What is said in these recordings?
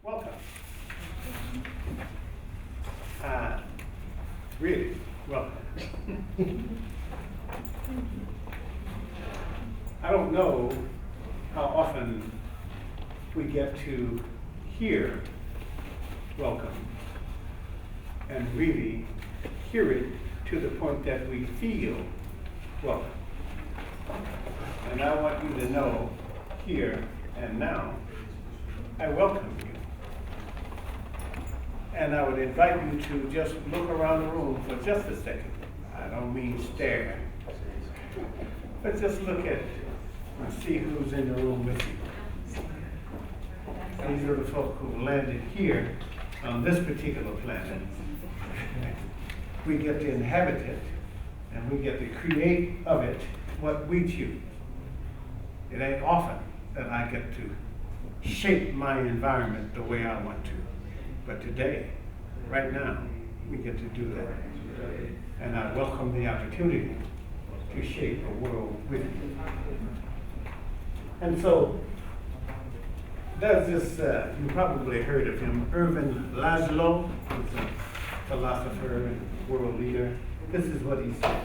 Welcome. Really, welcome. I don't know how often we get to hear welcome and really hear it to the point that we feel welcome. And I want you to know here and now, I welcome you. And I would invite you to just look around the room for just a second. I don't mean stare, but just look at it and see who's in the room with you. These are the folk who landed here on this particular planet. We get to inhabit it, and we get to create of it what we choose. It ain't often that I get to shape my environment the way I want to. But today, right now, we get to do that. And I welcome the opportunity to shape a world with you. And so, there's this, you probably heard of him, Ervin Laszlo, who's a philosopher and world leader. This is what he said.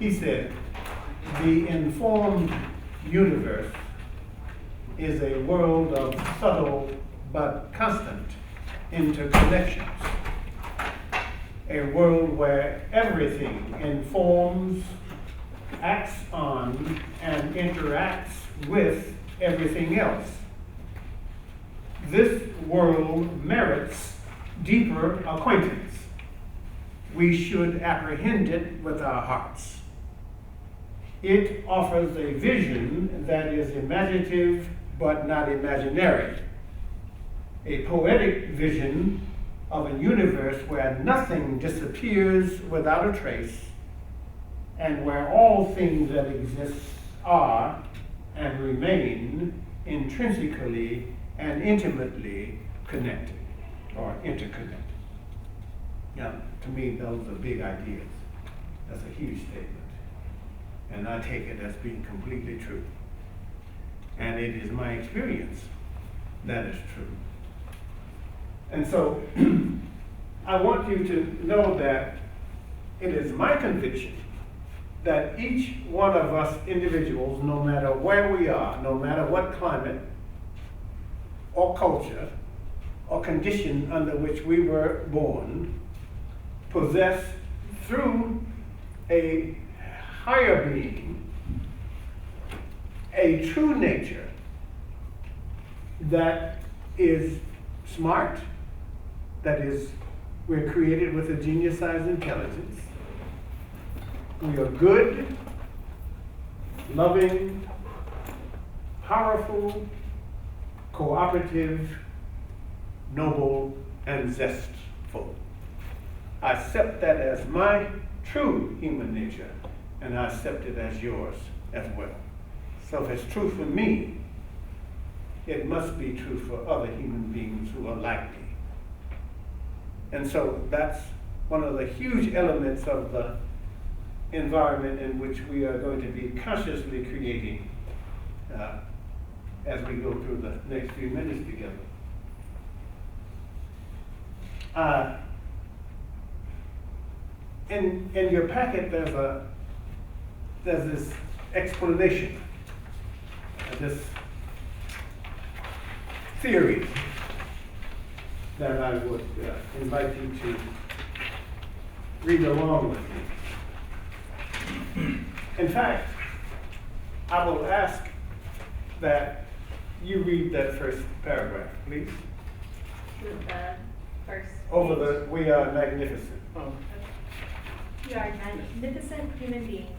He said, the informed universe is a world of subtle but constant interconnections. A world where everything informs, acts on, and interacts with everything else. This world merits deeper acquaintance. We should apprehend it with our hearts. It offers a vision that is imaginative but not imaginary. A poetic vision of a universe where nothing disappears without a trace, and where all things that exist are and remain intrinsically and intimately connected or interconnected. Now, to me, those are big ideas. That's a huge statement. And I take it as being completely true. And it is my experience that is true. And so, I want you to know that it is my conviction that each one of us individuals, no matter where we are, no matter what climate or culture or condition under which we were born, possess through a higher being a true nature that is smart, that is, we're created with a genius-sized intelligence. We are good, loving, powerful, cooperative, noble, and zestful. I accept that as my true human nature, and I accept it as yours as well. So if it's true for me, it must be true for other human beings who are like me. And so that's one of the huge elements of the environment in which we are going to be consciously creating as we go through the next few minutes together. In your packet, there's this explanation, this theory that I would invite you to read along with me. In fact, I will ask that you read that first paragraph, please. The first. We are magnificent. Okay. We are magnificent human beings.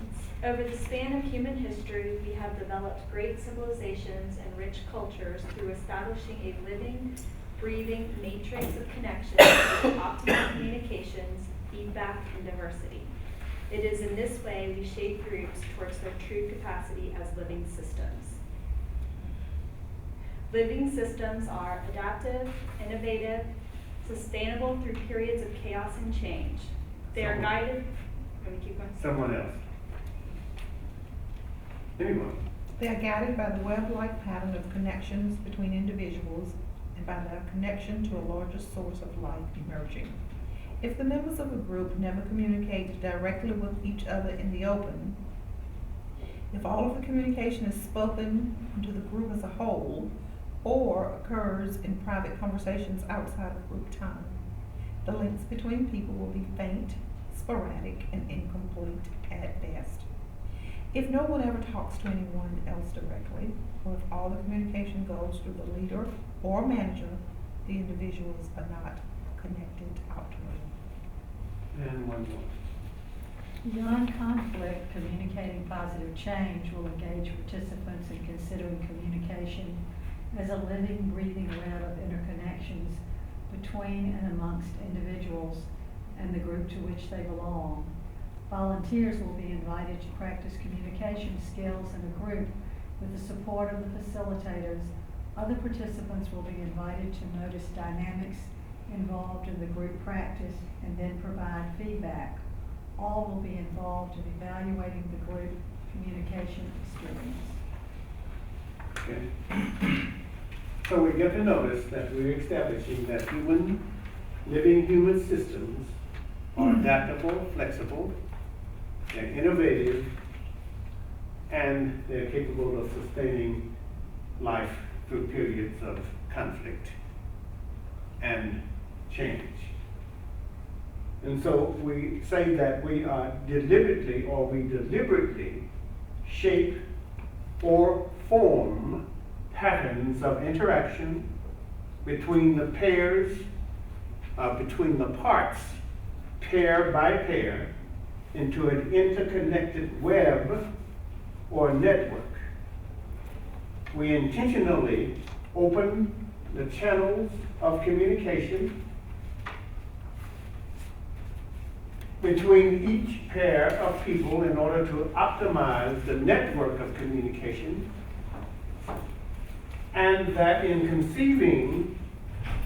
Over the span of human history, we have developed great civilizations and rich cultures through establishing a living, breathing matrix of connections with optimal communications, feedback, and diversity. It is in this way we shape groups towards their true capacity as living systems. Living systems are adaptive, innovative, sustainable through periods of chaos and change. They are guided. Let me keep going. Someone else. Anyone. They are guided by the web-like pattern of connections between individuals and by their connection to a larger source of life emerging. If the members of a group never communicate directly with each other in the open, if all of the communication is spoken to the group as a whole, or occurs in private conversations outside of group time, the links between people will be faint, sporadic, and incomplete at best. If no one ever talks to anyone else directly, or if all the communication goes through the leader or manager, the individuals are not connected optimally. And one more. Beyond conflict, communicating positive change will engage participants in considering communication as a living, breathing web of interconnections between and amongst individuals and the group to which they belong. Volunteers will be invited to practice communication skills in a group with the support of the facilitators. Other participants will be invited to notice dynamics involved in the group practice and then provide feedback. All will be involved in evaluating the group communication experience. Okay. So we get to notice that we're establishing that living human systems are adaptable, flexible, they're innovative, and they're capable of sustaining life through periods of conflict and change. And so we say that we deliberately shape or form patterns of interaction between the pairs, between the parts, pair by pair, into an interconnected web or network. We intentionally open the channels of communication between each pair of people in order to optimize the network of communication, and that in conceiving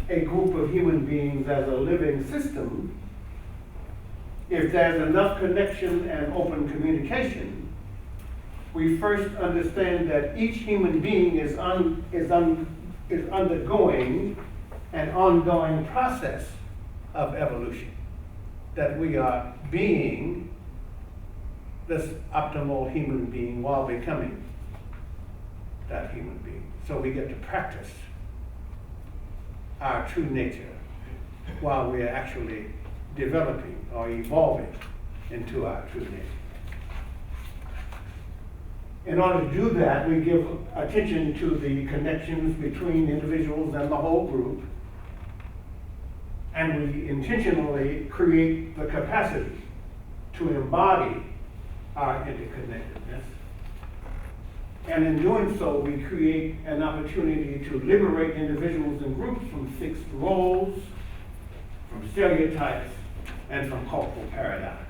a group of human beings as a living system, if there's enough connection and open communication, we first understand that each human being is undergoing an ongoing process of evolution, that we are being this optimal human being while becoming that human being. So we get to practice our true nature while we are actually developing or evolving into our true nature. In order to do that, we give attention to the connections between individuals and the whole group, and we intentionally create the capacity to embody our interconnectedness. And in doing so, we create an opportunity to liberate individuals and groups from fixed roles, from stereotypes, and from cultural paradigms.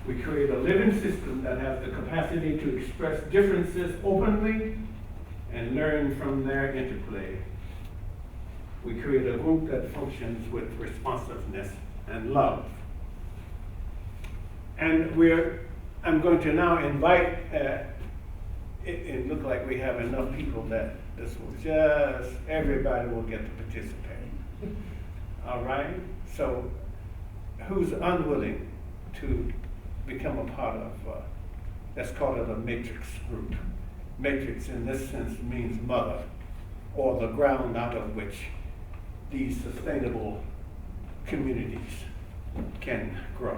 We create a living system that has the capacity to express differences openly and learn from their interplay. We create a group that functions with responsiveness and love. And I'm going to now invite, it looked like we have enough people that this will everybody will get to participate. All right? So who's unwilling to become a part of, let's call it a matrix group. Matrix in this sense means mother, or the ground out of which these sustainable communities can grow.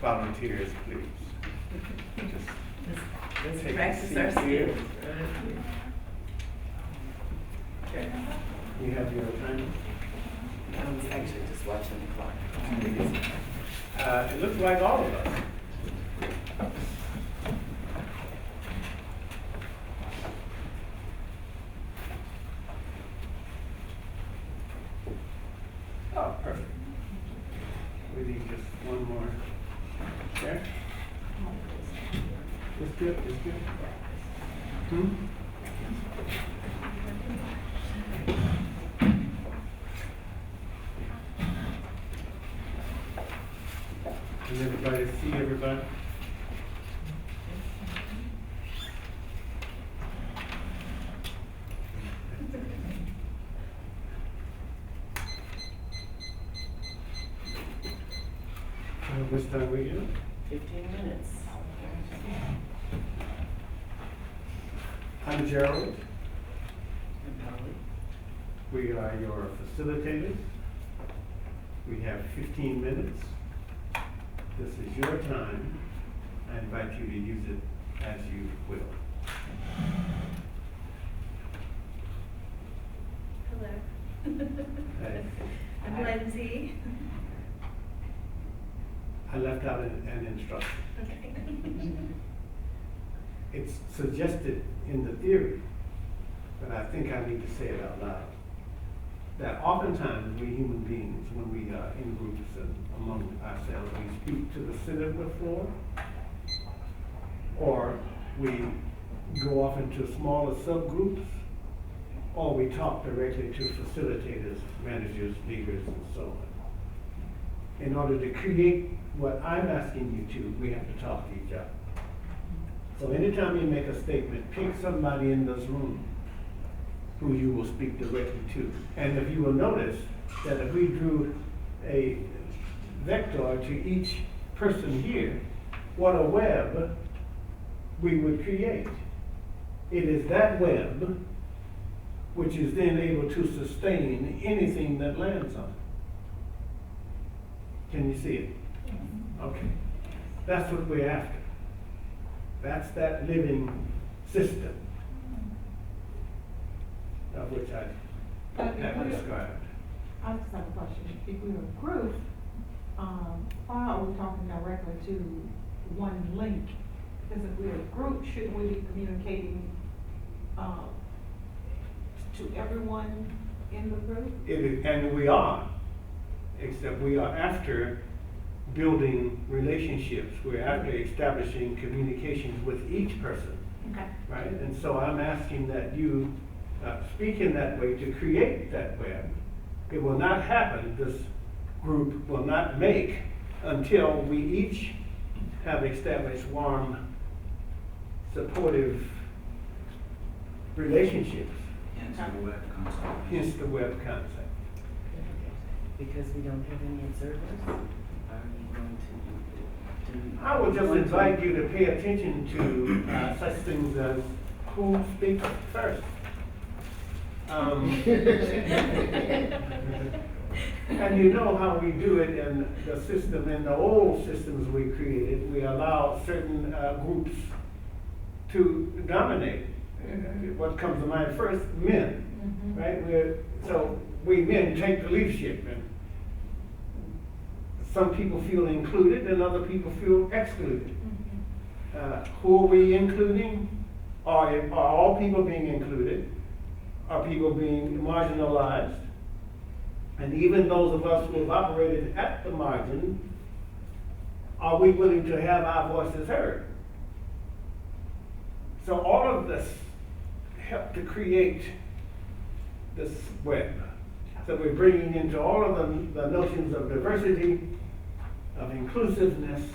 Volunteers, please. Let's take a practice seat our here. skills. Okay. You have your time? I was actually just watching the clock. It looks like all of us. Oh, perfect. We need just one more. There? It's good, it's good. Can everybody see everybody? this time we do? 15 minutes. I'm Gerald. And Polly. We are your facilitators. We have 15 minutes. This is your time. I invite you to use it as you will. Hello. Hey. I'm Lindsay. I left out an instruction. Okay. It's suggested in the theory, but I think I need to say it out loud. That oftentimes we human beings, when we are in groups and among ourselves, we speak to the center of the floor, or we go off into smaller subgroups, or we talk directly to facilitators, managers, leaders, and so on. In order to create what I'm asking you to, we have to talk to each other. So anytime you make a statement, pick somebody in this room who you will speak directly to. And if you will notice that if we drew a vector to each person here, what a web we would create. It is that web which is then able to sustain anything that lands on it. Can you see it? Okay. That's what we're after. That's that living system of which I have described. I just have a question. If we were a group, why are we talking directly to one link? Because if we're a group, shouldn't we be communicating to everyone in the group? It is, and we are, except we are after building relationships. We're after establishing communications with each person, Okay. right? And so I'm asking that you speak in that way to create that web. It will not happen, this group will not make, until we each have established warm, supportive relationships. Hence the web concept. Hence the web concept. Because we don't have any observers, are you going to I would just invite you to pay attention to such things as who speaks first. And you know how we do it in the system, in the old systems we created, we allow certain groups to dominate. What comes to mind first, men, right? So we men take the leadership, and some people feel included and other people feel excluded. Who are we including? Are all people being included? Are people being marginalized? And even those of us who have operated at the margin, are we willing to have our voices heard? So all of this helped to create this web. So we're bringing into all of the notions of diversity, of inclusiveness,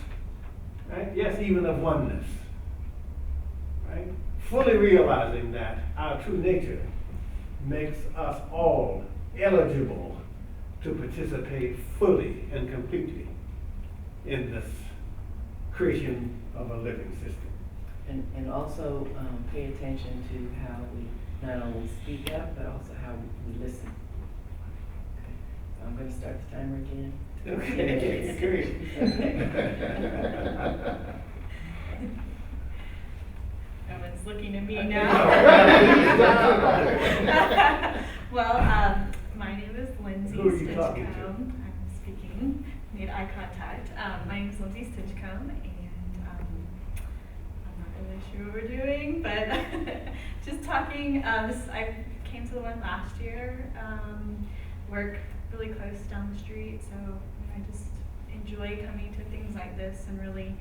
right? Yes, even of oneness, right? Fully realizing that our true nature makes us all eligible to participate fully and completely in this creation of a living system. And also pay attention to how we not only speak up, but also how we listen. Okay. So I'm going to start the timer again. Okay, great. Everyone's looking at me now. Well, my name is Lindsay Who are you talking to? Stinchcombe. I'm speaking. Need eye contact. My name is Lindsay Stinchcombe, and I'm not really sure what we're doing, but just talking. I came to the one last year. Work really close down the street, so I just enjoy coming to things like this and really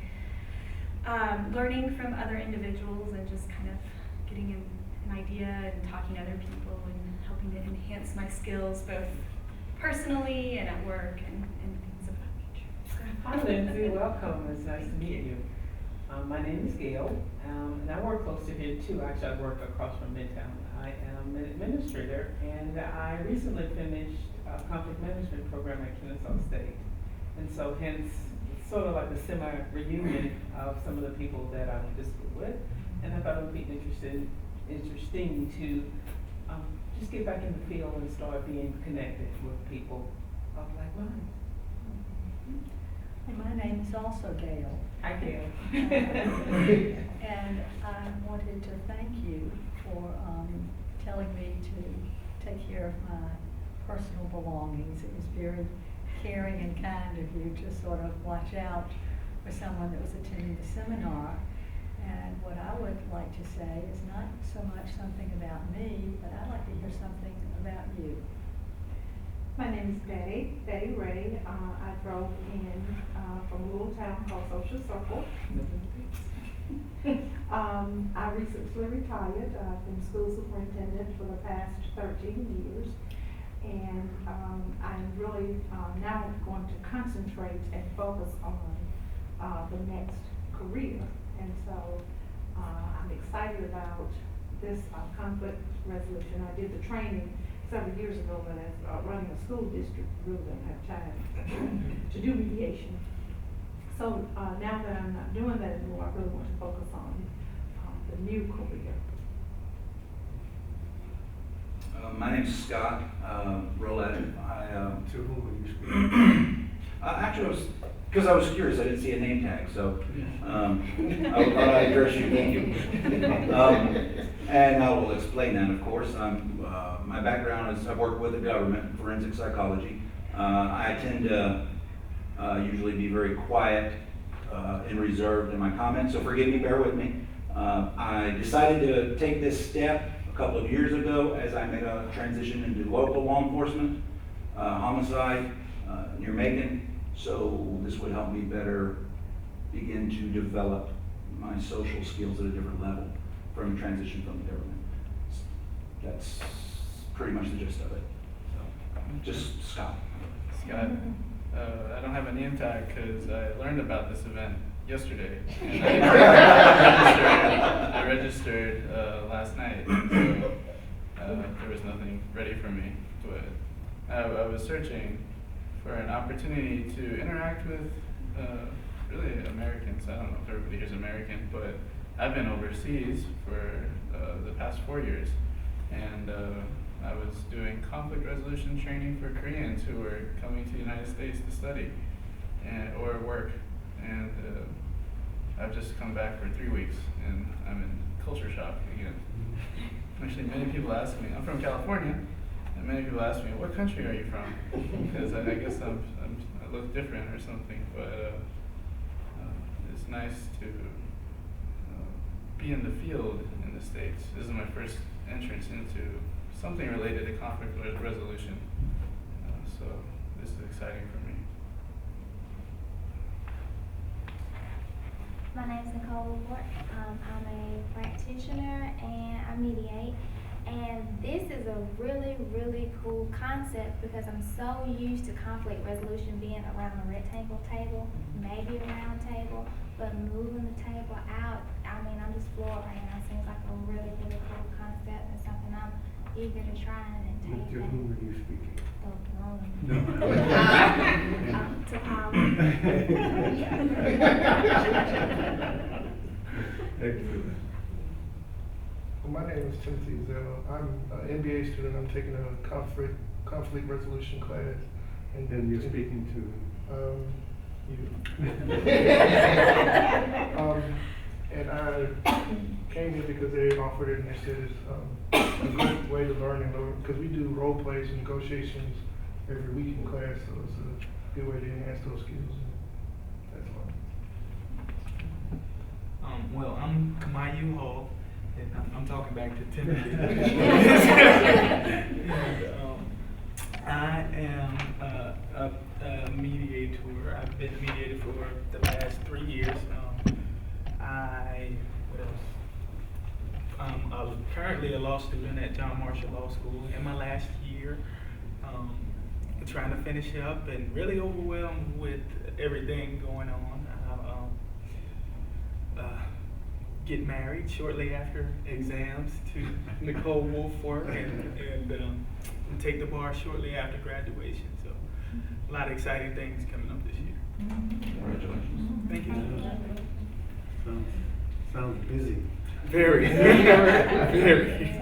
learning from other individuals and just kind of getting an idea and talking to other people and helping to enhance my skills both personally and at work and things of that nature. Hi Lindsay, welcome. It's nice to meet you. My name is Gail, and I work close to here too. Actually, I work across from Midtown. I am an administrator, and I recently finished a conflict management program at Kennesaw State. And so hence, sort of like a semi-reunion of some of the people that I went to school with. And I thought it would be interesting to just get back in the field and start being connected with people of like minds. And my name is also Gail. Hi, Gail. And I wanted to thank you for telling me to take care of my personal belongings. It was very caring and kind of you to sort of watch out for someone that was attending the seminar. And what I would like to say is not so much something about me, but I'd like to hear something about you. My name is Betty Ray. I drove in from a little town called Social Circle. I recently retired. I've been school superintendent for the past 13 years. And I'm really now going to concentrate and focus on the next career. And so I'm excited about this conflict resolution. I did the training several years ago, but as running a school district, really don't have time to do mediation. So now that I'm not doing that anymore, I really want to focus on the new career. My name's Scott Roulette. To whom are you speaking? Actually, because I was curious, I didn't see a name tag, so I thought I'd address you. Thank you. And I will explain that, of course. My background is I've worked with the government, forensic psychology. I tend to usually be very quiet and reserved in my comments, so forgive me, bear with me. I decided to take this step a couple of years ago as I made a transition into local law enforcement, homicide near Macon. So this would help me better begin to develop my social skills at a different level from transition from the government. That's pretty much the gist of it. So, just Scott. Scott, I don't have a name tag because I learned about this event yesterday. And I registered last night, so there was nothing ready for me. But I was searching for an opportunity to interact with really Americans. I don't know if everybody here is American, but I've been overseas for the past 4 years, and I was doing conflict resolution training for Koreans who were coming to the United States to study or work, and I've just come back for 3 weeks, and I'm in culture shock again. Actually, many people ask me, I'm from California, and many people ask me, what country are you from? Because I guess I look different or something, but it's nice to be in the field in the States. This is my first entrance into something related to conflict resolution, so this is exciting for me. My name is Nicole Ward. I'm a practitioner and I mediate. And this is a really, really cool concept because I'm so used to conflict resolution being around a rectangle table, maybe a round table, but moving the table out, I mean, I'm just floored right now. It seems like a really, really cool concept and something I'm eager to try and take. To whom are you speaking? Oh, no. To Paul. Excellent. My name is Timothy Zell. I'm an MBA student. I'm taking a conflict resolution class. And you're speaking to? You. And I came here because they offered it and they said it's a good way to learn because we do role plays and negotiations every week in class, so it's a good way to enhance those skills. That's all. Well, I'm Kamayu Hall. I'm talking back to Timothy. I am a mediator. I've been a mediator for the past 3 years. What else? I'm currently a law student at John Marshall Law School in my last year. Trying to finish up and really overwhelmed with everything going on. Get married shortly after exams to Nicole Wolfwork and take the bar shortly after graduation. So a lot of exciting things coming up this year. Congratulations. Thank you. Sounds busy. Very, very.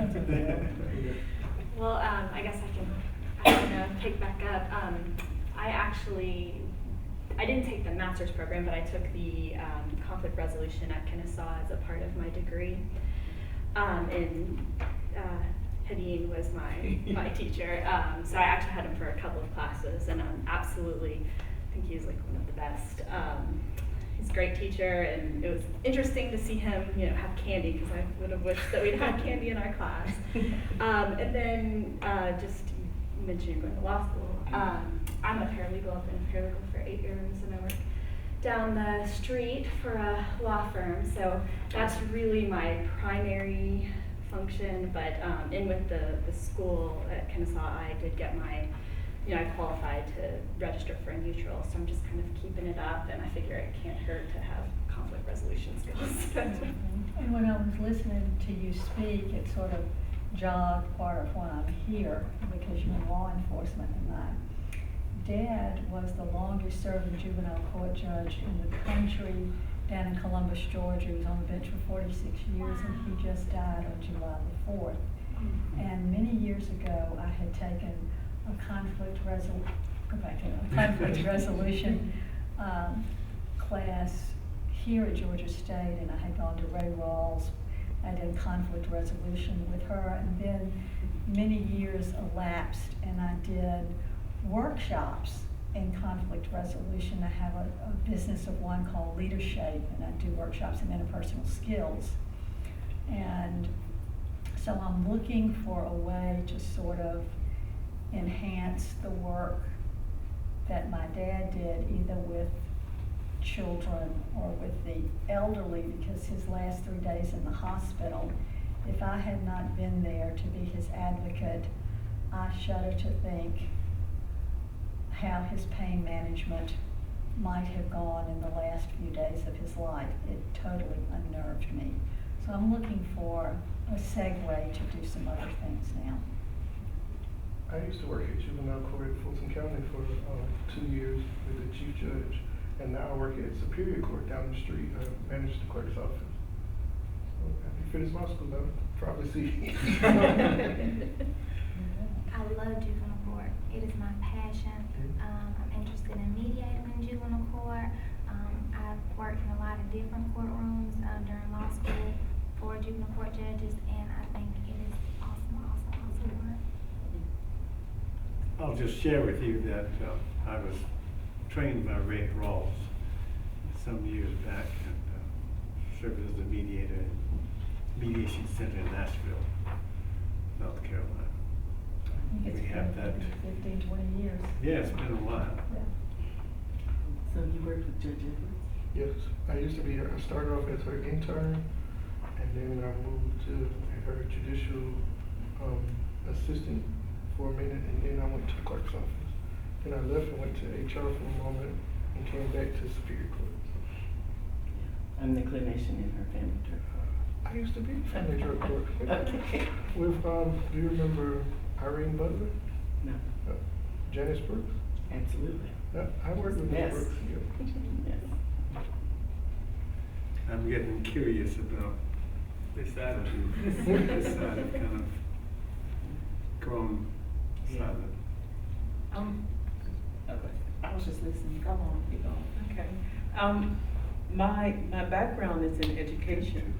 Well, I guess I can pick back up. I didn't take the master's program, but I took the conflict resolution at Kennesaw as a part of my degree. And Hadeen was my teacher, so I actually had him for a couple of classes, and absolutely, I think he's like one of the best. He's a great teacher, and it was interesting to see him, have candy, because I would have wished that we'd had candy in our class. And then just mentioning going to law school. I'm a paralegal. I've been a paralegal for 8 years, and I work down the street for a law firm. So that's really my primary function. But in with the school at Kennesaw, I did get my, I qualified to register for a neutral. So I'm just kind of keeping it up, and I figure it can't hurt to have conflict resolution skills. And when I was listening to you speak, it sort of jogged part of why I'm here, because you're in law enforcement, and my dad was the longest serving juvenile court judge in the country down in Columbus, Georgia. He was on the bench for 46 years, and he just died on July the 4th. And many years ago, I had taken a conflict resolution class here at Georgia State, and I had gone to Ray Rawls. I did conflict resolution with her, and then many years elapsed, and I did workshops in conflict resolution. I have a business of one called Leadership, and I do workshops in interpersonal skills. And so I'm looking for a way to sort of enhance the work that my dad did, either with children or with the elderly, because his last 3 days in the hospital, if I had not been there to be his advocate, I shudder to think how his pain management might have gone in the last few days of his life. It totally unnerved me. So I'm looking for a segue to do some other things now. I used to work at juvenile court at Fulton County for 2 years with the chief judge, and now I work at Superior Court down the street. I manage the clerk's office. So after you finish law school, I'll probably see. I love juvenile court. It is my passion. I'm interested in mediating in juvenile court. I've worked in a lot of different courtrooms during law school for juvenile court judges, and I think it is awesome work. I'll just share with you that I was trained by Ray Rawls some years back, and served as a mediator at Mediation Center in Nashville, North Carolina. I think We have that. 15, 20 years. Yeah, it's been a while. Yeah. So you worked with Judge Edwards? Yes, I used to be her. I started off as her intern, and then I moved to her judicial assistant for a minute, and then I went to the clerk's office. Then I left and went to HR for a moment, and came back to Superior Court. I'm the clinician in her family drug court. I used to be family drug court. Okay. With, do you remember Irene Butler? No, Janice Brooks? absolutely. I worked with Ms. Yes. Brooks. Yeah. Yes. I'm getting curious about this attitude. This side of kind of grown silent. Okay. I was just listening. Come on, keep going. Okay. My background is in education.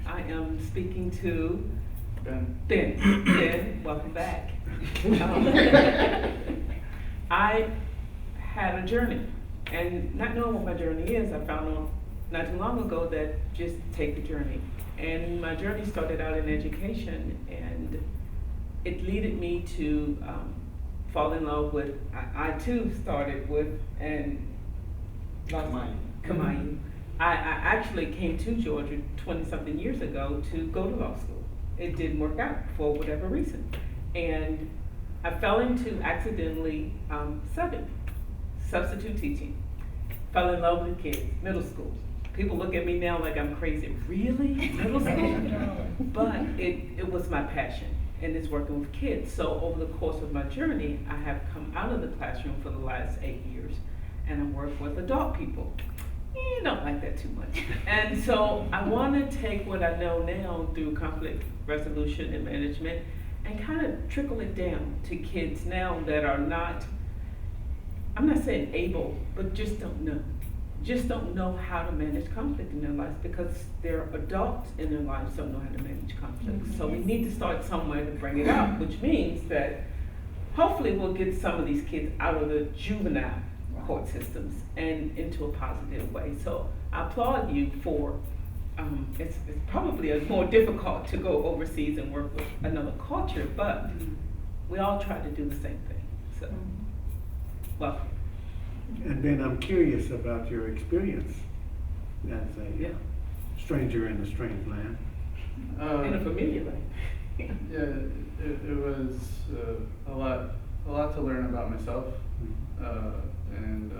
I am speaking to Ben, welcome back. I had a journey, and not knowing what my journey is, I found out not too long ago that just take the journey. And my journey started out in education, and it led me to fall in love with, I too started with, and Kamayu. I actually came to Georgia 20-something years ago to go to law school. It didn't work out for whatever reason. And I fell into accidentally substitute teaching. Fell in love with kids, middle school. People look at me now like I'm crazy. Really? Middle school? But it was my passion. and it's working with kids. So over the course of my journey, I have come out of the classroom for the last 8 years, and I work with adult people. Don't like that too much. And so I want to take what I know now through conflict resolution and management and kind of trickle it down to kids now that are not, I'm not saying able, but just don't know how to manage conflict in their lives, because their adults in their lives don't know how to manage conflict. So we need to start somewhere to bring it up, which means that hopefully we'll get some of these kids out of the juvenile court systems and into a positive way. So I applaud you for, it's probably more difficult to go overseas and work with another culture, but we all try to do the same thing. So, welcome. And then I'm curious about your experience as a stranger in a strange land. In a familiar way. Yeah, it was a lot to learn about myself, and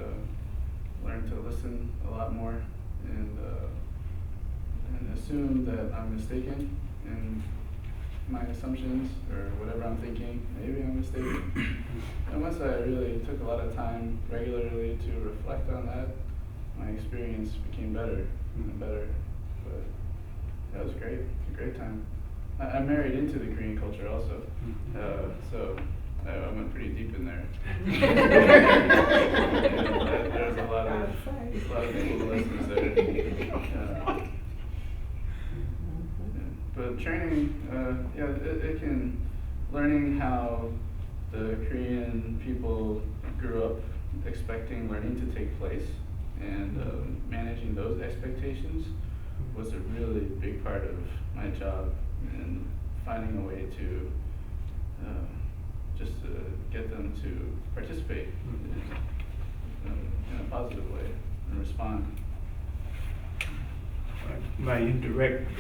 learn to listen a lot more, and assume that I'm mistaken in my assumptions or whatever I'm thinking. Maybe I'm mistaken. And once I really took a lot of time regularly to reflect on that, my experience became better and better. But that was great. A great time. I married into the Korean culture also, so I went pretty deep in there. There's a lot of cool lessons there. But training, it can, learning how the Korean people grew up expecting learning to take place, and managing those expectations was a really big part of my job, and finding a way to just get them to participate in a positive way and respond. My indirect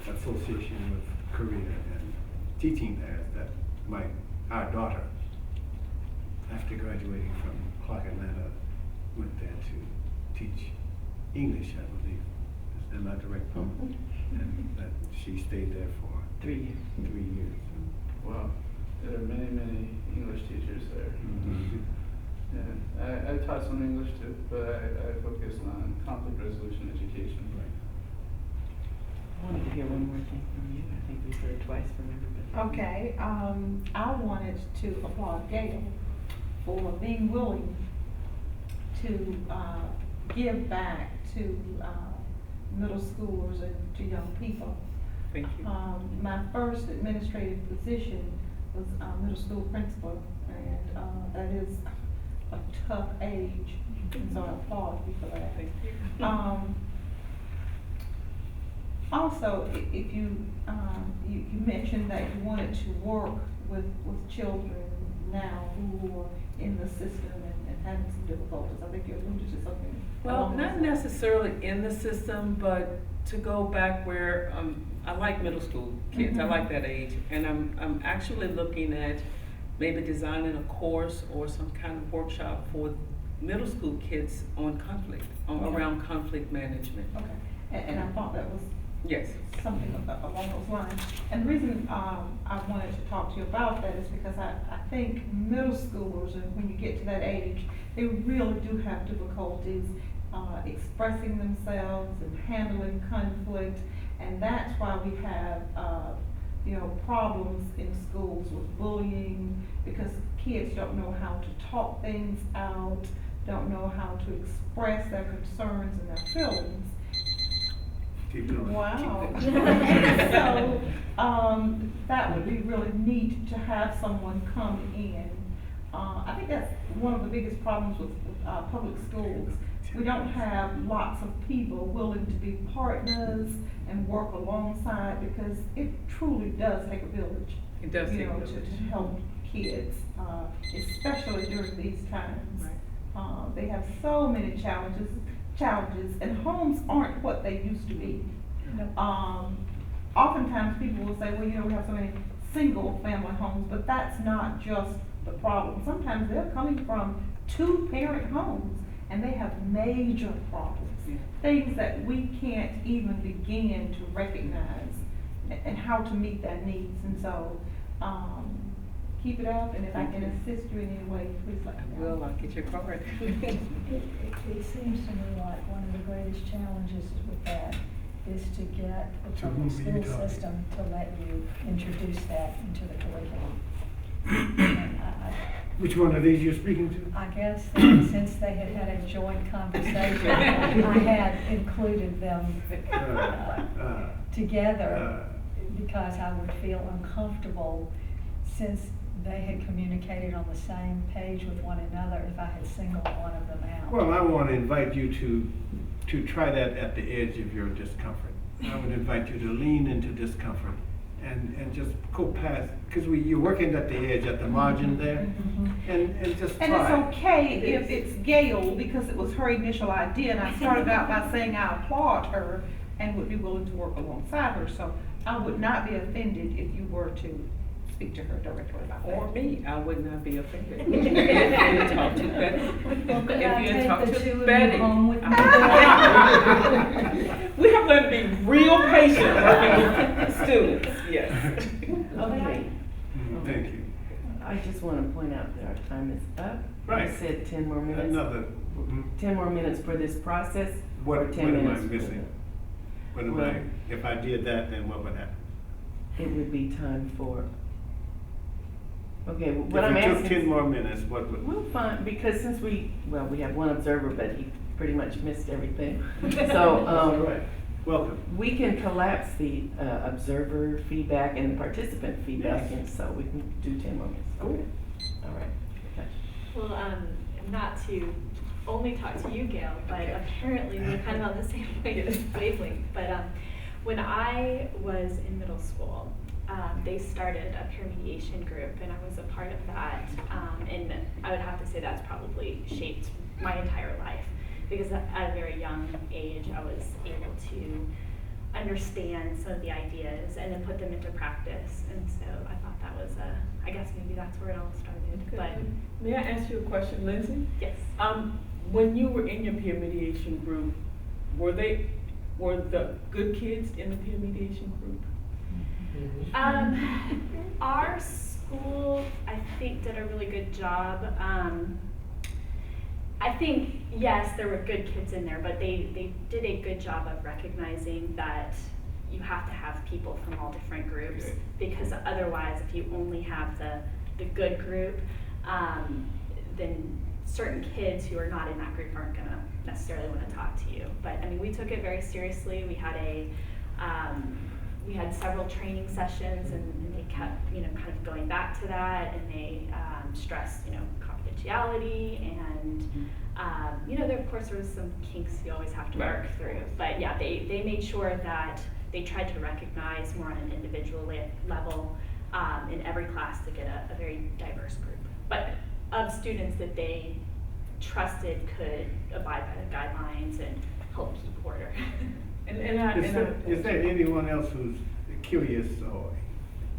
association with Korea and teaching there is that our daughter, after graduating from Clark Atlanta, went there to teach English, I believe. Am I direct? And that she stayed there for 3 years. 3 years. Wow, there are many, many English teachers there. Yeah, I taught some English too, but I focused on conflict resolution education. I wanted to hear one more thing from you. I think we've heard twice from everybody. Okay, I wanted to applaud Gail for being willing to give back to middle schoolers and to young people. Thank you. My first administrative position was middle school principal, and that is a tough age, and so I applaud you for that. Thank you. Also, if you mentioned that you wanted to work with children now who are in the system and having some difficulties. I think you alluded to something. Well, not necessarily in the system, but to go back where I like middle school kids. I like that age, and I'm actually looking at maybe designing a course or some kind of workshop for middle school kids on conflict, around conflict management. Okay, and I thought that was something along those lines. And the reason I wanted to talk to you about that is because I think middle schoolers, and when you get to that age, they really do have difficulties expressing themselves and handling conflict, and that's why we have problems in schools with bullying, because kids don't know how to talk things out, don't know how to express their concerns and their feelings. Wow. So, that would be really neat to have someone come in. I think that's one of the biggest problems with public schools. We don't have lots of people willing to be partners and work alongside, because it truly does take a village. It does take a village. To help kids, especially during these times. Right. They have so many challenges, and homes aren't what they used to be. Oftentimes people will say, well, we have so many single family homes, but that's not just the problem. Sometimes they're coming from 2-parent homes, and they have major problems, things that we can't even begin to recognize and how to meet their needs. And so keep it up, and if I can assist you in any way, please let me know. I'll get your card. It seems to me like one of the greatest challenges with that is to get the To public whom are you school talking? system to let you introduce that into the curriculum. And Which one of these you're speaking to? I guess that since they had had a joint conversation, I had included them together because I would feel uncomfortable since they had communicated on the same page with one another if I had singled one of them out. Well, I want to invite you to try that at the edge of your discomfort. I would invite you to lean into discomfort and just go past, because you're working at the edge, at the margin there, and just try. And it's okay if it's Gail, because it was her initial idea, and I started out by saying I applaud her and would be willing to work alongside her, so I would not be offended if you were to speak to her directly about that. Or me, I would not be offended. If you talk to Betty. Well, could I If you take talk the to two of you Betty. home with me? We have learned to be real patient working with students, yes. Okay. Thank you. I just want to point out that our time is up. Right. I said 10 more minutes. Another, 10 more minutes for this process, or what 10 am I minutes for missing? What am Well- I, if I did that, then what would happen? It would be time for, okay, what I'm If we took asking. 10 more minutes, what would? Well, fine, because since we have one observer, but he pretty much missed everything. So, All right, welcome. we can collapse the observer feedback and the participant feedback, Yes. and so we can do 10 more minutes. Cool. Okay. All right. Okay. Well, not to only talk to you, Gail, but apparently we're kind of on the same wavelength. But when I was in middle school, they started a peer mediation group, and I was a part of that. And I would have to say that's probably shaped my entire life, because at a very young age, I was able to understand some of the ideas and then put them into practice. And so I thought that was I guess maybe that's where it all started. But May I ask you a question, Lindsay? yes. When you were in your peer mediation group, were the good kids in the peer mediation group? Our school, I think, did a really good job. I think, yes, there were good kids in there, but they did a good job of recognizing that you have to have people from all different groups, Okay. because otherwise, if you only have the good group, then certain kids who are not in that group aren't gonna necessarily want to talk to you. But I mean, we took it very seriously. We had we had several training sessions, and they kept, kind of going back to that, and they stressed, confidentiality, and there, of course, there was some kinks you always have to work through. But yeah, they made sure that they tried to recognize more on an individual level in every class to get a very diverse group, but of students that they trusted could abide by the guidelines and help keep order. Is there anyone else who's curious or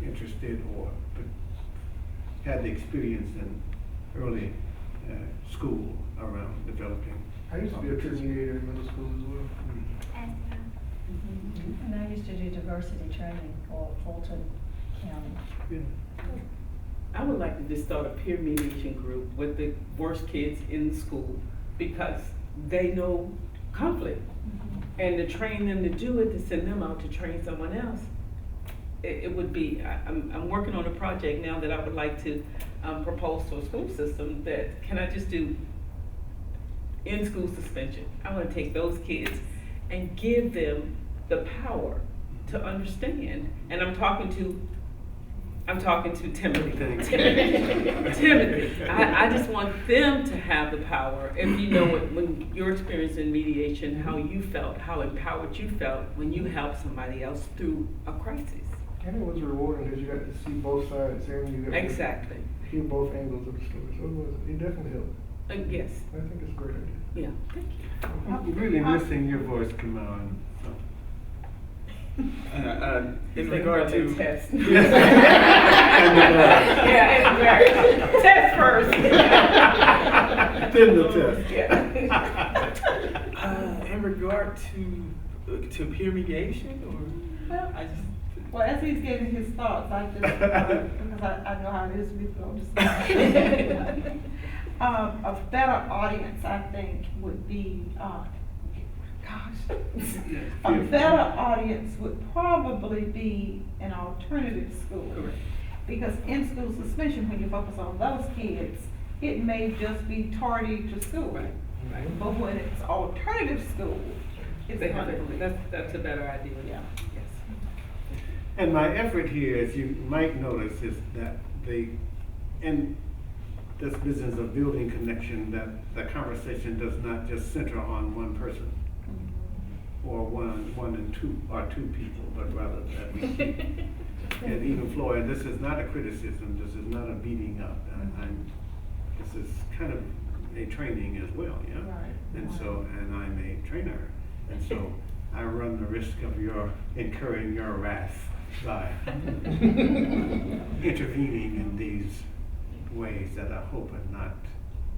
interested or had the experience in early school around developing? I used to be a peer mediator in middle school as well. And I used to do diversity training for Fulton County. Yeah. I would like to just start a peer mediation group with the worst kids in the school, because they know conflict. And to train them to do it, to send them out to train someone else, it would be, I'm working on a project now that I would like to propose to a school system that, can I just do in-school suspension? I want to take those kids and give them the power to understand. And I'm talking to Timothy. Timothy. I just want them to have the power. If you know when your experience in mediation, how you felt, how empowered you felt when you helped somebody else through a crisis. And it was rewarding because you got to see both sides and you got Exactly. to hear both angles of the story. So it definitely helped. Yes. I think it's a great idea. Yeah. Thank you. I'm really missing your voice, Kamal. In regard to test. Yeah, Yeah, test first. Then the test. Yeah. In regard to peer mediation, or Well, I just Well, as he's getting his thoughts, I just, because I know how it is with those. A better audience, I think, would be, a better audience would probably be an alternative school. Correct. Because in school suspension, when you focus on those kids, it may just be tardy to school. Right. But when it's alternative school, it's They have wonderful. that's a better idea. Yeah. Yes. And my effort here, as you might notice, is that in this business of building connection, that the conversation does not just center on one person or one and two, or two people, but rather that we keep it even flow. And this is not a criticism, this is not a beating up. This is kind of a training as well, yeah? Right. And so, and I'm a trainer, and so I run the risk of your incurring your wrath by intervening in these ways that I hope are not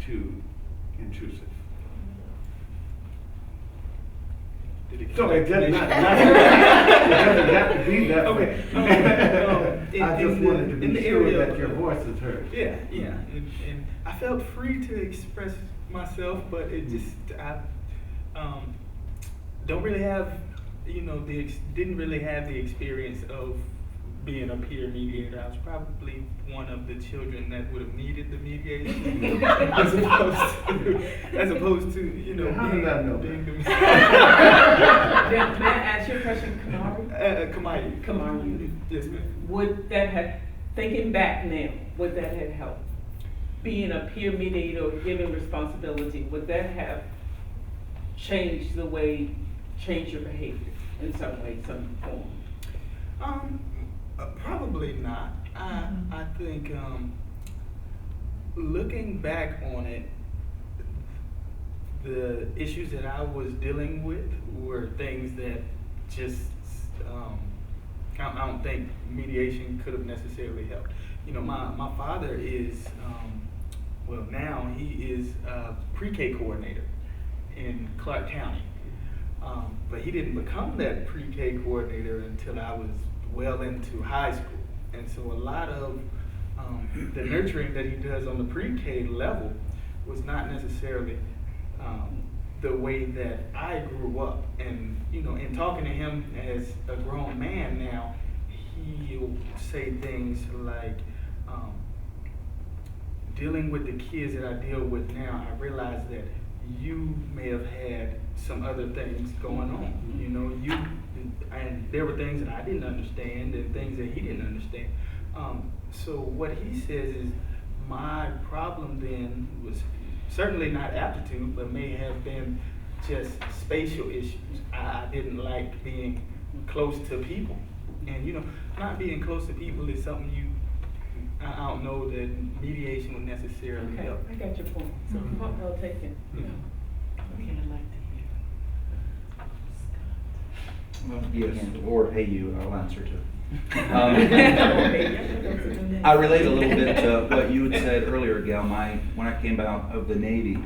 too intrusive. So it does not, it doesn't have to be that way. I just wanted to be sure that your voice is heard. Yeah, and I felt free to express myself, but it just, I don't really have, didn't really have the experience of being a peer mediator. I was probably one of the children that would have needed the mediation as opposed to How did I know being the May I ask you a question, Kamari? Kamari. Yes, ma'am. Would that have, thinking back now, would that have helped? Being a peer mediator, giving responsibility, would that have changed your behavior in some way, some form? Probably not. I think looking back on it, the issues that I was dealing with were things that just I don't think mediation could have necessarily helped. My father is now he is a pre-K coordinator in Clark County, but he didn't become that pre-K coordinator until I was well into high school. And so a lot of the nurturing that he does on the pre-K level was not necessarily the way that I grew up. And in talking to him as a grown man now, he'll say things like, dealing with the kids that I deal with now, I realize that you may have had some other things going on. And there were things that I didn't understand and things that he didn't understand. So what he says is my problem then was certainly not aptitude, but may have been just spatial issues. I didn't like being close to people. And not being close to people is something I don't know that mediation would necessarily help. I got your point. So well taken. Okay, I'd like to hear. Yes, or pay you, I'll answer too. I relate a little bit to what you had said earlier, Gail. When I came out of the Navy,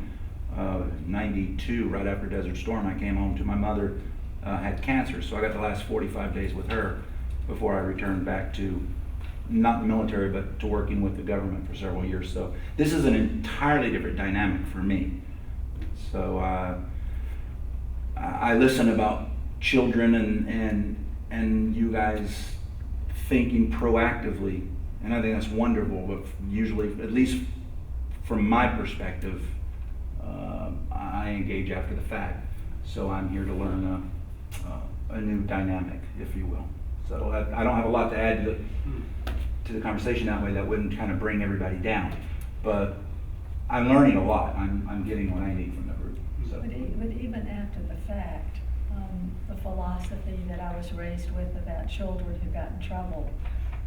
92, right after Desert Storm, I came home to my mother, had cancer, so I got the last 45 days with her before I returned back to, not the military, but to working with the government for several years. So this is an entirely different dynamic for me. So I listen about children and you guys thinking proactively, and I think that's wonderful, but usually, at least from my perspective, I engage after the fact. So I'm here to learn a new dynamic, if you will. So I don't have a lot to add to the conversation that way. That wouldn't kind of bring everybody down, but I'm learning a lot. I'm getting what I need from the group. So. But even after the fact, the philosophy that I was raised with about children who got in trouble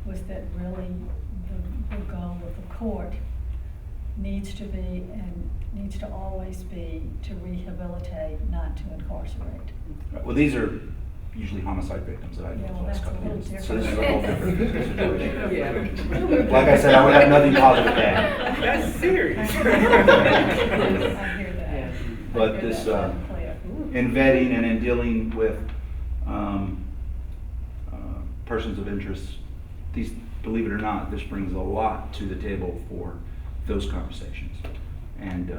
was that really the goal of the court needs to be and needs to always be to rehabilitate, not to incarcerate. Right. Well, these are usually homicide victims that I know the last couple of years. So this is a whole different situation. Like I said, I would have nothing positive to add. That's serious. I hear that. But this, in vetting and in dealing with persons of interest, these, believe it or not, this brings a lot to the table for those conversations and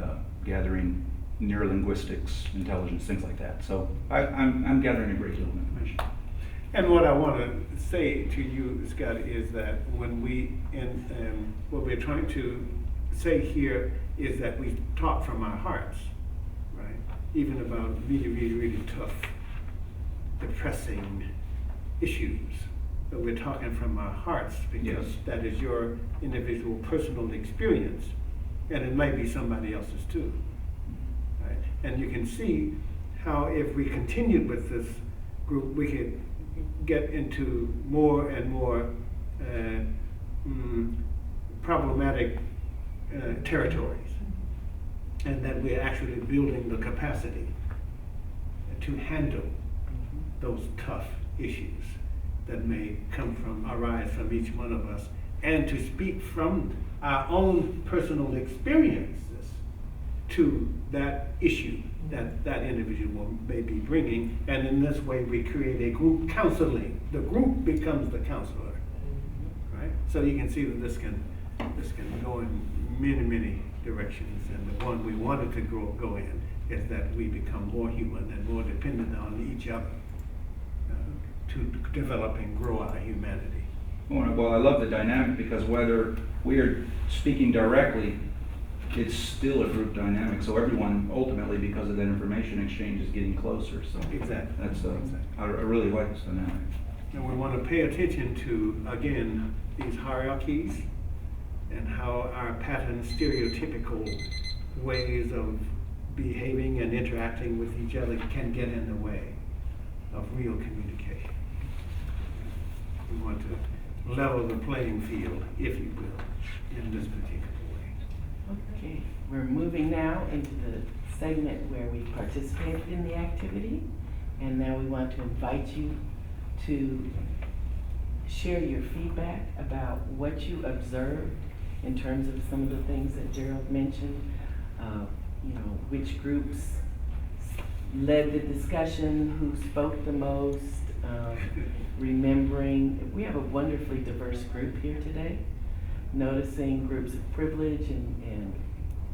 gathering neuro-linguistics, intelligence, things like that. So I'm gathering a great deal of information. And what I want to say to you, Scott, is that when what we're trying to say here is that we talk from our hearts, right? Even about really, really, really tough, depressing issues. But we're talking from our hearts because Yes. that is your individual personal experience, and it might be somebody else's too. Right? And you can see how if we continued with this group, we could get into more and more problematic territories, and that we're actually building the capacity to handle those tough issues that may arise from each one of us, and to speak from our own personal experiences to that issue that individual may be bringing, and in this way we create a group counseling. The group becomes the counselor, right? So you can see that this can go in many, many directions, and the one we wanted to go in is that we become more human and more dependent on each other to develop and grow our humanity. Well, I love the dynamic because whether we are speaking directly, it's still a group dynamic. So everyone ultimately, because of that information exchange, is getting closer. So Exactly. that's I really like this dynamic. And we want to pay attention to, again, these hierarchies and how our pattern stereotypical ways of behaving and interacting with each other can get in the way of real communication. We want to level the playing field, if you will, in this particular way. Okay, we're moving now into the segment where we participated in the activity, and now we want to invite you to share your feedback about what you observed in terms of some of the things that Gerald mentioned. Which groups led the discussion, who spoke the most, remembering. We have a wonderfully diverse group here today. Noticing groups of privilege and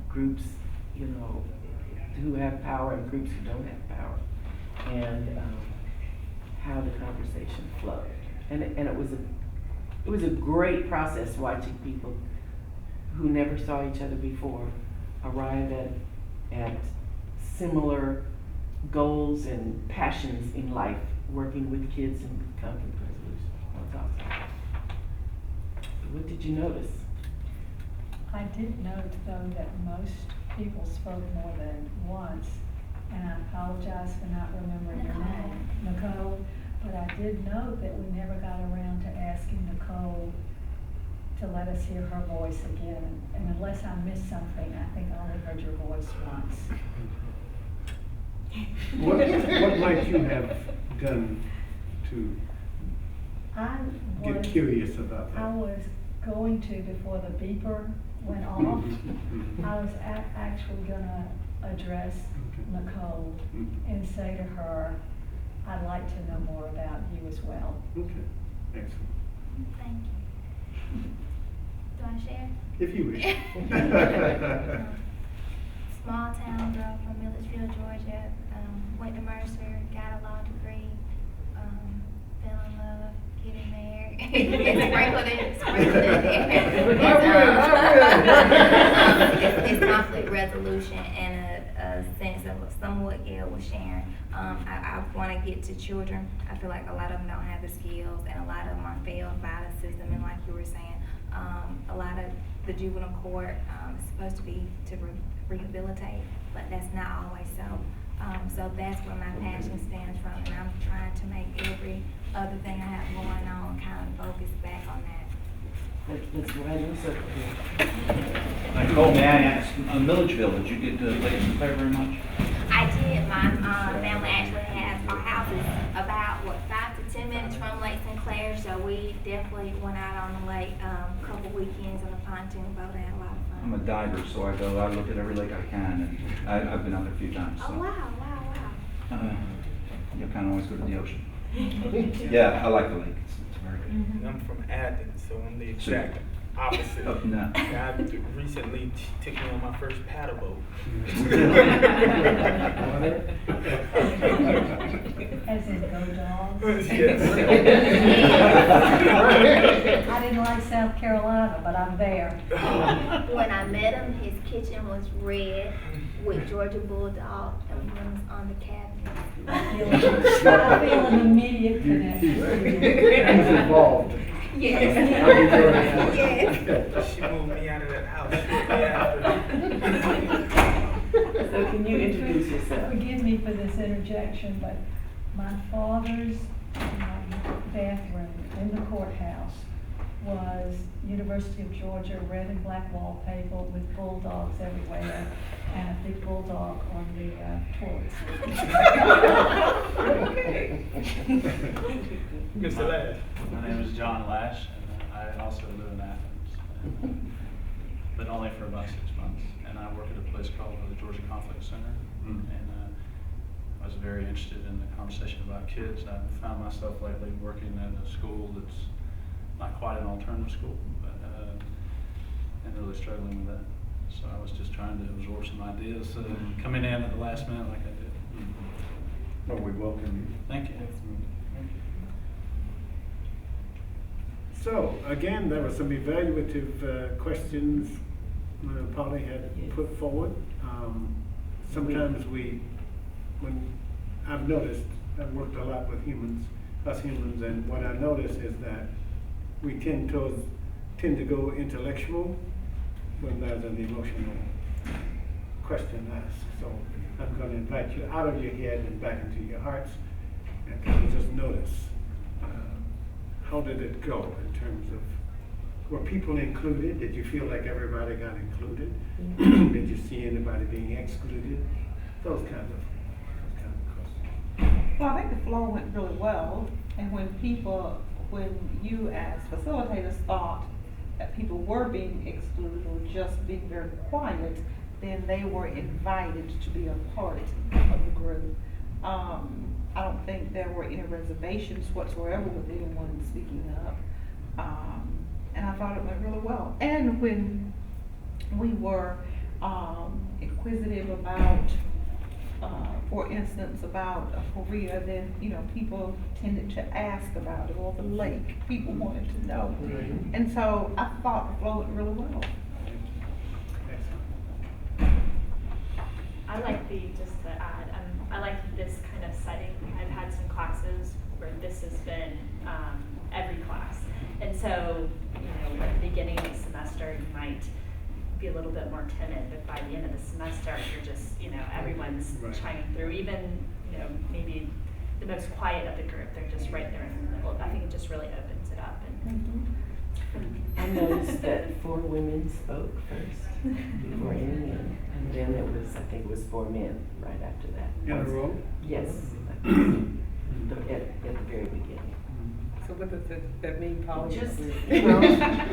groups, who have power and groups who don't have power, and how the conversation flowed. And it was a great process watching people who never saw each other before arrive at similar goals and passions in life, working with kids in conflict resolution. That's awesome. What did you notice? I did note, though, that most people spoke more than once, and I apologize for not remembering her name, Nicole, but I did note that we never got around to asking Nicole to let us hear her voice again, and unless I missed something, I think I only heard your voice once. What might you have done to get curious about that? I was going to before the beeper went off. I was actually gonna address Nicole and say to her, I'd like to know more about you as well. Okay, excellent. Thank you. Do I share? If you wish. Small town girl from Milledgeville, Georgia. Went to Mercer, got a law degree, fell in love, getting married. Sprinkled in. It's conflict resolution and a sense of somewhat Gail was sharing. I want to get to children. I feel like a lot of them don't have the skills, and a lot of them are failed by the system. And like you were saying, a lot of the juvenile court is supposed to be to rehabilitate, but that's not always so. So that's where my passion stands from, and I'm trying to make every other thing I have going on kind of focus back on that. Let's go ahead and circle here. Nicole, may I ask, Milledgeville, did you get to Lake St. Clair very much? I did. My family actually has our houses about 5 to 10 minutes from Lake St. Clair, so we definitely went out on the lake a couple weekends on a pontoon boat and had a lot of fun. I'm a diver, so I look at every lake I can, and I've been out there a few times. So. Oh wow! You kind of always go to the ocean. Yeah, I like the lake. It's And I'm from Athens, so I'm the exact opposite. Up and down. God recently took me on my first paddle boat. As in go dogs. Yes. I didn't like South Carolina, but I'm there. When I met him, his kitchen was red with Georgia Bulldog emblems on the cabinet. I feel an immediate connection. He's involved. Yes. Yes. She moved me out of that house. So can you introduce yourself? Forgive me for this interjection, but my father's bathroom in the courthouse was University of Georgia red and black wallpaper with bulldogs everywhere and a big bulldog on the toilet seat. Mr. Lash. My name is John Lash, and I also live in Athens, but only for about 6 months. And I work at a place called the Georgia Conflict Center, and I was very interested in the conversation about kids. I found myself lately working at a school that's not quite an alternative school, but and really struggling with that. So I was just trying to absorb some ideas, coming in at the last minute like I did. Well, we welcome you. Thank you. So, again, there were some evaluative questions Polly had put forward. Sometimes when I've noticed, I've worked a lot with us humans, and what I notice is that we tend to go intellectual when there's an emotional question asked. So I'm going to invite you out of your head and back into your hearts, and kind of just notice how did it go in terms of, were people included? Did you feel like everybody got included? Did you see anybody being excluded? Those kinds of questions. Well, I think the flow went really well, and when you as facilitators thought that people were being excluded or just being very quiet, then they were invited to be a part of the group. I don't think there were any reservations whatsoever with anyone speaking up. And I thought it went really well. And when we were inquisitive about, for instance, about Korea, then people tended to ask about it, or the lake. People wanted to know, and so I thought the flow went really well. I like just to add, I like this kind of setting. I've had some classes where this has been every class. And so, at the beginning of the semester, you might be a little bit more timid, but by the end of the semester, you're just, everyone's chiming through. Even, maybe the most quiet of the group, they're just right there in the middle. I think it just really opens it up. And I noticed that 4 women spoke first before any men, and then I think it was 4 men right after that. In a row? Yes, at the very beginning. So what does that mean, Polly? Just,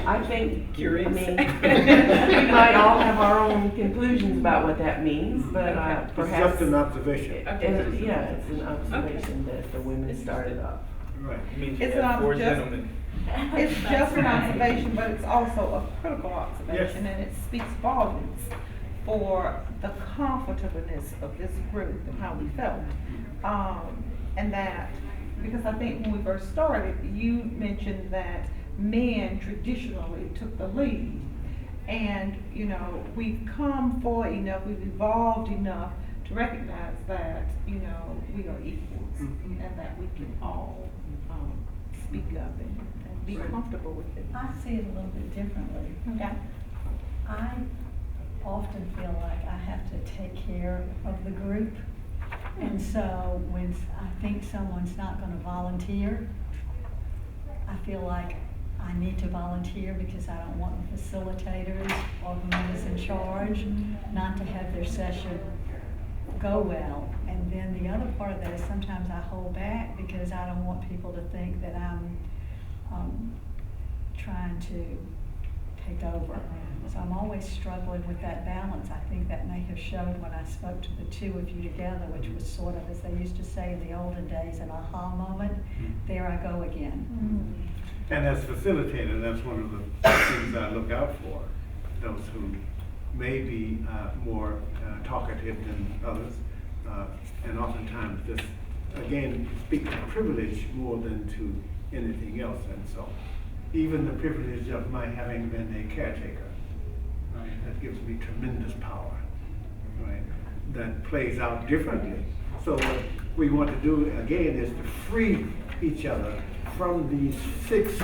I think, Curious. we might all have our own conclusions about what that means, but It's perhaps. just an observation. It's an observation that the women started off. Right. It means It's you have not 4 just- gentlemen. It's just an observation, but it's also a critical observation, and it speaks volumes for the comfortableness of this group and how we felt. And that, because I think when we first started, you mentioned that men traditionally took the lead. And, we've come forward enough, we've evolved enough to recognize that, we are equals, and that we can all speak up and be comfortable with it. I see it a little bit differently. Okay. I often feel like I have to take care of the group. And so when I think someone's not going to volunteer, I feel like I need to volunteer because I don't want the facilitators or whoever's in charge not to have their session go well. And then the other part of that is sometimes I hold back because I don't want people to think that I'm trying to take over. So I'm always struggling with that balance. I think that may have showed when I spoke to the two of you together, which was sort of, as they used to say in the olden days, an aha moment. There I go again. And as facilitator, that's one of the things I look out for, those who may be more talkative than others. And oftentimes this, again, speaks to privilege more than to anything else. And so even the privilege of my having been a caretaker, right, that gives me tremendous power, right, that plays out differently. So what we want to do, again, is to free each other from these fixed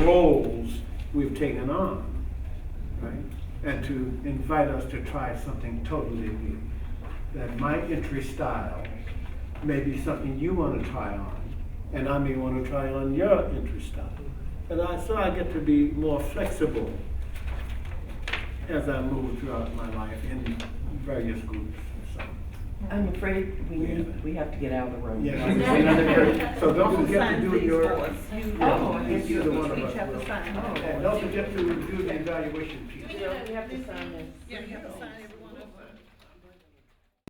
roles we've taken on, right? And to invite us to try something totally new. That my entry style may be something you want to try on, and I may want to try on your entry style. And so I get to be more flexible as I move throughout my life in various groups. So. I'm afraid we have to get out of the room. Yes. Another group. So don't forget to do your. Each You're the one of each us have to will. sign. And don't forget to do the evaluation piece. We have to sign this. Yeah, you have to sign every